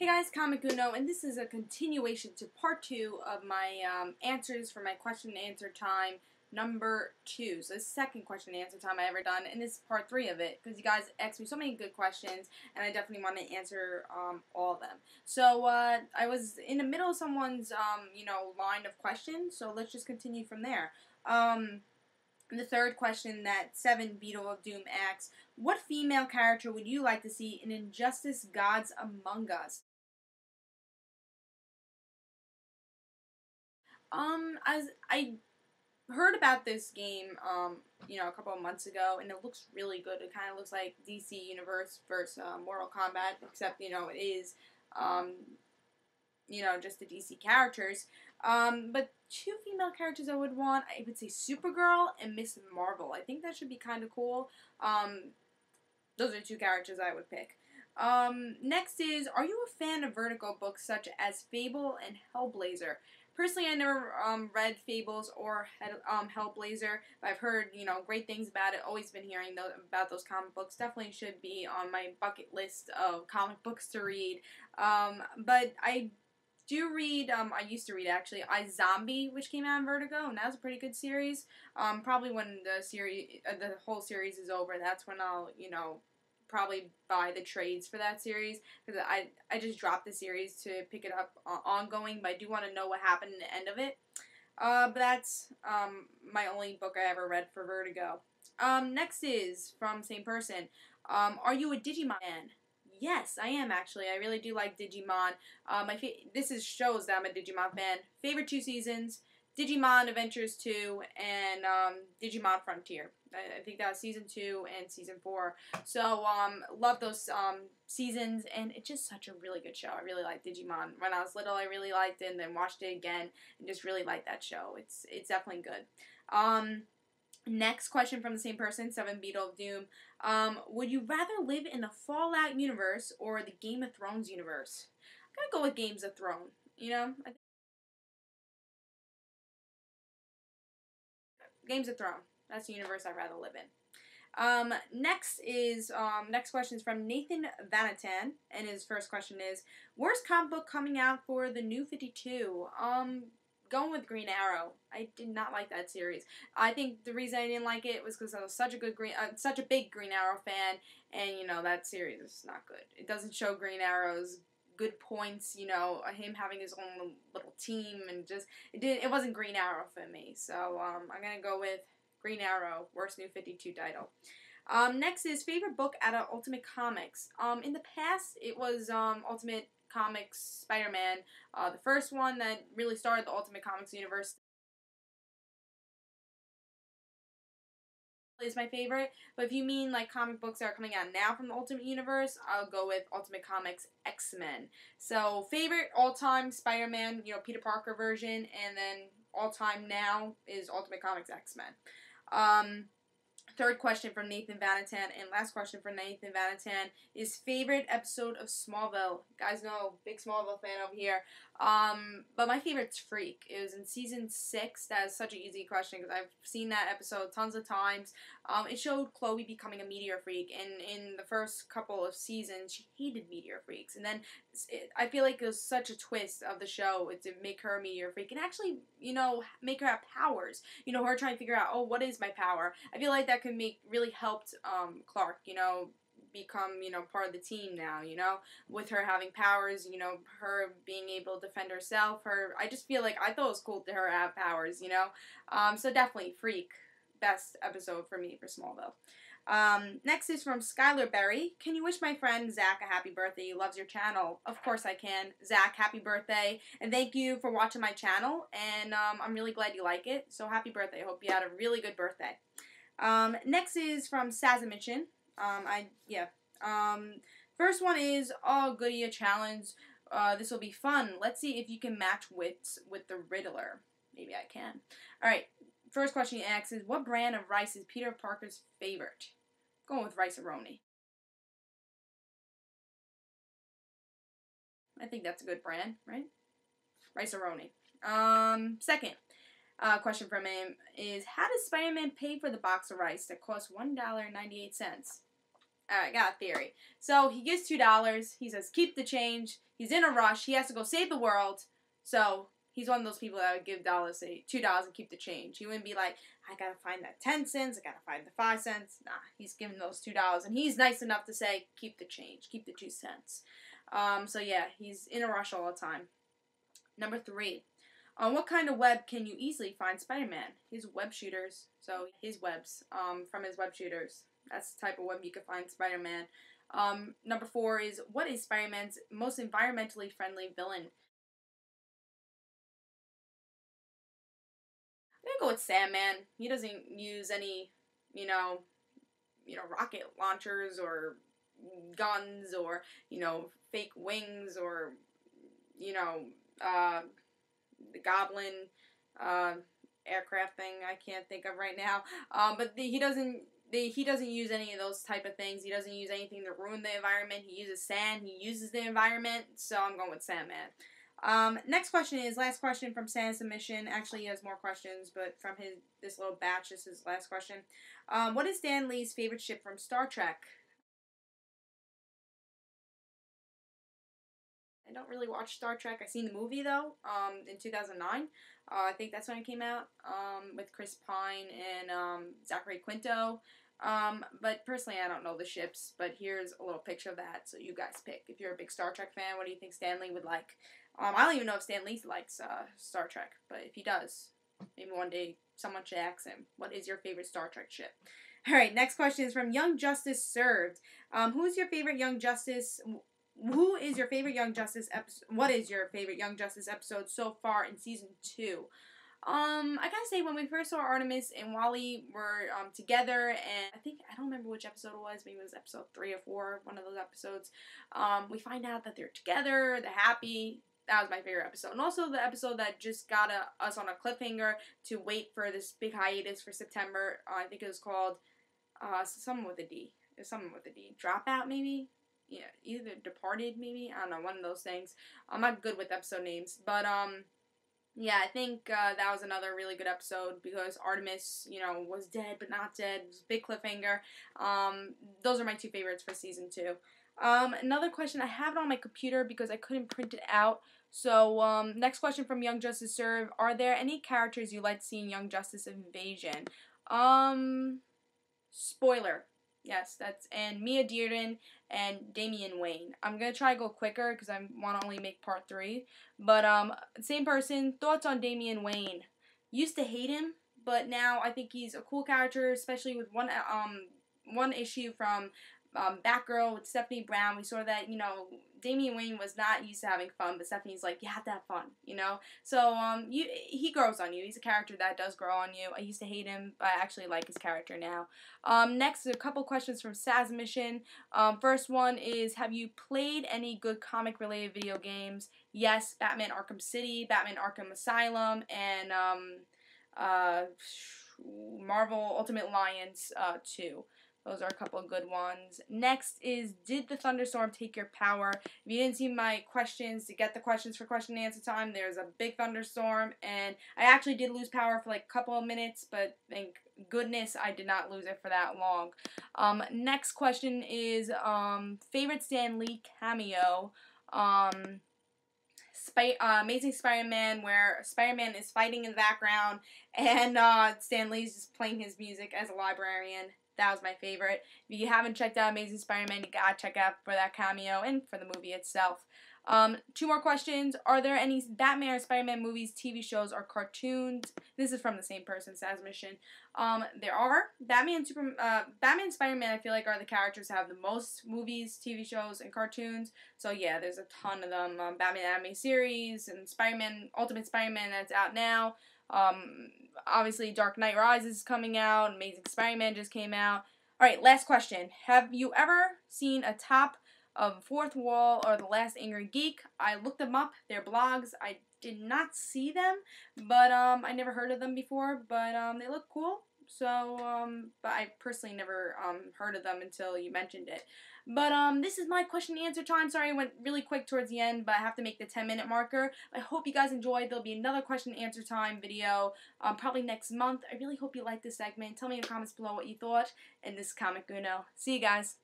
Hey guys, Comic Uno, and this is a continuation to part 2 of my answers for my question and answer time number 2. So this is the second question and answer time I ever done, and this is part 3 of it, because you guys asked me so many good questions, and I definitely want to answer all of them. So I was in the middle of someone's, line of questions, so let's just continue from there. The third question that 7 Beetle of Doom asks, what female character would you like to see in Injustice Gods Among Us? As I heard about this game, a couple of months ago, and it looks really good. It kind of looks like DC Universe versus Mortal Kombat, except, it is, just the DC characters. But two female characters I would want, I would say Supergirl and Miss Marvel. I think that should be kind of cool. Those are two characters I would pick. Next is, are you a fan of Vertigo books such as Fable and Hellblazer? Personally, I never read Fables or Hellblazer, but I've heard, great things about it. Always been hearing about those comic books. Definitely should be on my bucket list of comic books to read. But I do read, I used to read actually, iZombie, which came out in Vertigo, and that was a pretty good series. Probably when the whole series is over, that's when I'll, probably buy the trades for that series, because I just dropped the series to pick it up ongoing, but I do want to know what happened in the end of it. But that's my only book I ever read for Vertigo. Next is from same person. Are you a Digimon fan? Yes, I am actually. I really do like Digimon. This shows that I'm a Digimon fan. Favorite 2 seasons: Digimon Adventures 2 and Digimon Frontier. I think that was season 2 and season 4. So love those seasons, and it's just such a really good show. I really like Digimon. When I was little, I really liked it, and then watched it again, and just really liked that show. It's definitely good. Next question from the same person, 7 Beetle of Doom. Would you rather live in the Fallout universe or the Game of Thrones universe? I'm gonna go with Games of Thrones. Games of Thrones. That's the universe I'd rather live in. Next question is from Nathan Vanatan, and his first question is, worst comic book coming out for the New 52? Going with Green Arrow. I did not like that series. I think the reason I didn't like it was because I was such a big Green Arrow fan, and that series is not good. It doesn't show Green Arrow's good points, him having his own little team, and just it wasn't Green Arrow for me. So I'm gonna go with Green Arrow, worst New 52 title. Next is favorite book out of Ultimate Comics. In the past, it was Ultimate Comics Spider-Man, the first one that really started the Ultimate Comics universe. Is my favorite, but if you mean like comic books that are coming out now from the Ultimate Universe, I'll go with Ultimate Comics X-Men. So favorite all-time Spider-Man, Peter Parker version, and then all-time now is Ultimate Comics X-Men. Third question from Nathan Vanatan, and last question from Nathan Vanatan is favorite episode of Smallville. You guys know, big Smallville fan over here. But my favorite's Freak. It was in season 6. That is such an easy question because I've seen that episode tons of times. It showed Chloe becoming a meteor freak, and in the first couple of seasons, she hated meteor freaks. And then I feel like it was such a twist of the show to make her a meteor freak and actually, make her have powers. Her trying to figure out, oh, what is my power? I feel like that could really helped Clark, become, part of the team now, with her having powers, her being able to defend herself, I just feel like I thought it was cool to her have powers, so definitely Freak, best episode for me for Smallville. Next is from Skylar Berry. Can you wish my friend Zach a happy birthday? He loves your channel. Of course I can. Zach, happy birthday, and thank you for watching my channel, and I'm really glad you like it, so happy birthday. I hope you had a really good birthday. Next is from Sazamichin. First one is, oh goody, a challenge. This will be fun. Let's see if you can match wits with the Riddler. Maybe I can. Alright, first question he asks is, what brand of rice is Peter Parker's favorite? I'm going with Rice-A-Roni. I think that's a good brand, right? Rice-A-Roni. Second question from him is, how does Spider-Man pay for the box of rice that costs $1.98? Alright, got a theory. So he gives $2. He says, keep the change. He's in a rush. He has to go save the world. So he's one of those people that would give say $2 and keep the change. He wouldn't be like, I gotta find that 10 cents. I gotta find the 5 cents. Nah, he's giving those $2. And he's nice enough to say, keep the change. Keep the 2 cents. So yeah, he's in a rush all the time. Number 3. On what kind of web can you easily find Spider-Man? His web shooters. So his webs. From his web shooters. That's the type of web you can find Spider-Man. Number 4 is, what is Spider-Man's most environmentally friendly villain? I'm gonna go with Sandman. He doesn't use any, rocket launchers or guns or, fake wings or, the Goblin aircraft thing I can't think of right now. But he doesn't use any of those type of things. He doesn't use anything to ruin the environment. He uses sand. He uses the environment. So I'm going with Sandman. Next question is, last question from Sand's submission. Actually, he has more questions, but from this little batch, this is his last question. What is Stan Lee's favorite ship from Star Trek? I don't really watch Star Trek. I seen the movie though, in 2009. I think that's when it came out, with Chris Pine and Zachary Quinto. But personally, I don't know the ships. But here's a little picture of that, so you guys pick. If you're a big Star Trek fan, what do you think Stan Lee would like? I don't even know if Stan Lee likes Star Trek, but if he does, maybe one day someone should ask him, what is your favorite Star Trek ship? Alright, next question is from Young Justice Served. Who is your favorite Young Justice... Who is your favorite Young Justice episode? What is your favorite Young Justice episode so far in season 2? I gotta say, when we first saw Artemis and Wally were together, and I don't remember which episode it was, maybe it was episode 3 or 4, one of those episodes, we find out that they're together, they're happy. That was my favorite episode. And also the episode that just got us on a cliffhanger to wait for this big hiatus for September. I think it was called something with a D. It was something with a D. Dropout, maybe? Yeah, either Departed, maybe? I don't know, one of those things. I'm not good with episode names. But, yeah, I think that was another really good episode because Artemis, was dead but not dead. It was a big cliffhanger. Those are my 2 favorites for season 2. Another question, I have it on my computer because I couldn't print it out. So, next question from Young Justice Serve. Are there any characters you like to see in Young Justice Invasion? Spoiler. Yes, and Mia Dearden and Damian Wayne. I'm going to try to go quicker because I want to only make part 3. But, same person, thoughts on Damian Wayne. Used to hate him, but now I think he's a cool character, especially with one issue from Batgirl with Stephanie Brown. We saw that, Damian Wayne was not used to having fun, but Stephanie's like, you have to have fun, So, he grows on you. He's a character that does grow on you. I used to hate him, but I actually like his character now. Next, a couple questions from Saz Mission. First one is, have you played any good comic-related video games? Yes, Batman Arkham City, Batman Arkham Asylum, and, Marvel Ultimate Alliance 2. Those are a couple of good ones. Next is, did the thunderstorm take your power? If you didn't see my questions, to get the questions for question and answer time, there's a big thunderstorm, and I actually did lose power for like a couple of minutes, but thank goodness I did not lose it for that long. Next question is, favorite Stan Lee cameo? Amazing Spider-Man, where Spider-Man is fighting in the background, and Stan Lee's just playing his music as a librarian. That was my favorite. If you haven't checked out Amazing Spider-Man, you gotta check out for that cameo and for the movie itself. 2 more questions. Are there any Batman or Spider-Man movies, TV shows, or cartoons? This is from the same person, Saz Mission. There are. Batman and Spider-Man, I feel like, are the characters that have the most movies, TV shows, and cartoons. So, yeah, there's a ton of them. Batman anime series and Spider-Man, Ultimate Spider-Man that's out now. Obviously, Dark Knight Rises is coming out. Amazing Spider-Man just came out. Alright, last question. Have you ever seen a top of Fourth Wall or The Last Angry Geek? I looked them up. They're blogs. I did not see them, but I never heard of them before, but they look cool. So, but I personally never heard of them until you mentioned it. But this is my question and answer time. Sorry, I went really quick towards the end, but I have to make the 10-minute marker. I hope you guys enjoyed. There'll be another question and answer time video probably next month. I really hope you liked this segment. Tell me in the comments below what you thought. And this is Comic Uno. See you guys.